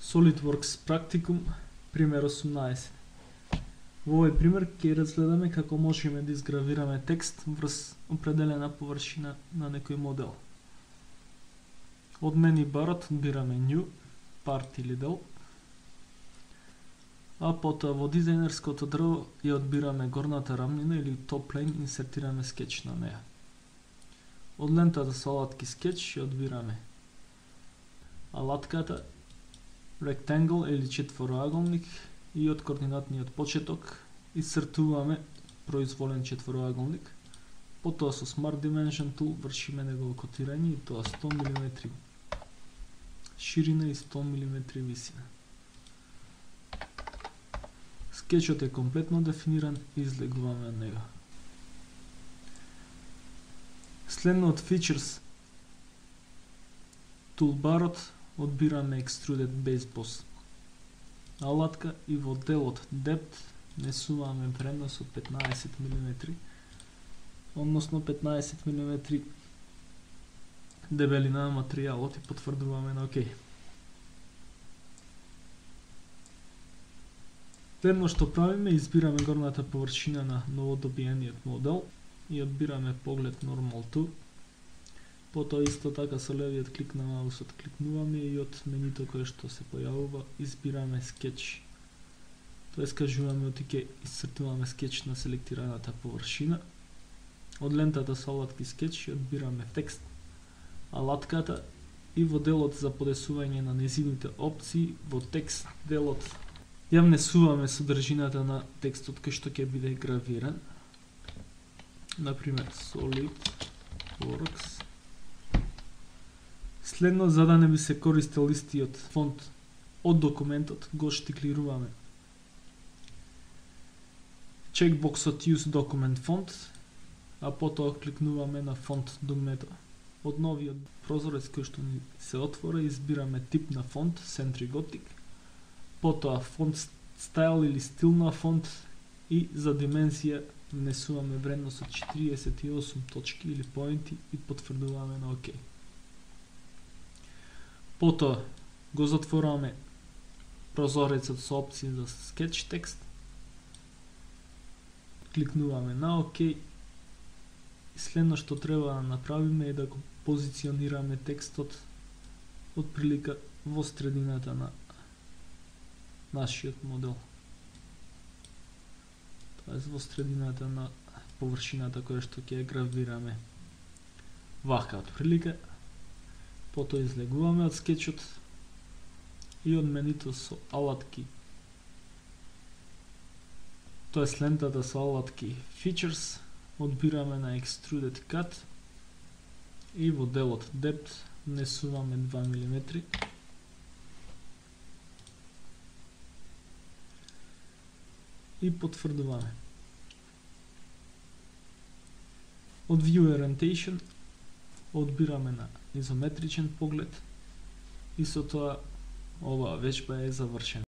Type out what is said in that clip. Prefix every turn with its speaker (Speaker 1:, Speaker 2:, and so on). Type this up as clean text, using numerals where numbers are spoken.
Speaker 1: SolidWorks практикум, пример 18. Во овој пример ќе разгледаме како можеме да изгравираме текст врз определена површина на некој модел. Од мени барот бираме New, Part или дел, а потоа во дизајнерското дрво ја одбираме горната рамнина или top plane и инсертираме скеч на неа. Од лентата со алатки скеч ја одбираме алатката rectangle или четвороаголник и од координатниот почеток исцртуваме произволен четвороаголник. Потоа со Smart Dimension Tool вршиме негово котирање и тоа 100 мм ширина и 100 мм висина. Скечот е комплетно дефиниран и излегуваме од него. Следно од Features тулбарот одбираме Extruded Base Boss алатка и во делот Depth внесуваме преднос од 15 мм, односно 15 мм дебелина на материјалот и потврдуваме на ОК. Следно што правиме, избираме горната површина на новодобиениот модел и одбираме поглед Normal to. Потоа исто така со левиот клик на маусот кликнуваме и од менито кое што се појавува избираме скеч. Тоа кажуваме дека исцртуваме скеч на селектираната површина. Од лентата со алатки скеч одбираме текст, алатката и во делот за подесување на нејзините опции во текст делот ја внесуваме содржината на текстот кој што ќе биде гравиран. Например, SolidWorks. Следно, за да не би се користел истиот фонт од документот, го штиклируваме чекбоксот Use Document Font, а потоа кликнуваме на фонт дугмето. Од новиот прозорец кој што ни се отвора, избираме тип на фонт, Centric Gothic, потоа фонт стайл или стил на фонт и за димензија внесуваме вредност од 48 точки или поинти и потврдуваме на ОК. Потоа го затвораме прозорецот со опција за скетч текст, кликнуваме на ОК и следно што треба да направиме е да го позиционираме текстот отприлика во средината на нашиот модел. Тоест во средината на површината која што ќе ја гравираме. Вака отприлика. Потоа излегуваме од скечот и од менито со алатки. Тоест лентата со алатки Features одбираме на Extruded Cut и во делот Depth внесуваме 2 мм. И потврдуваме. Од View Orientation одбираме на изометричен поглед и со тоа оваа вежба е завршена.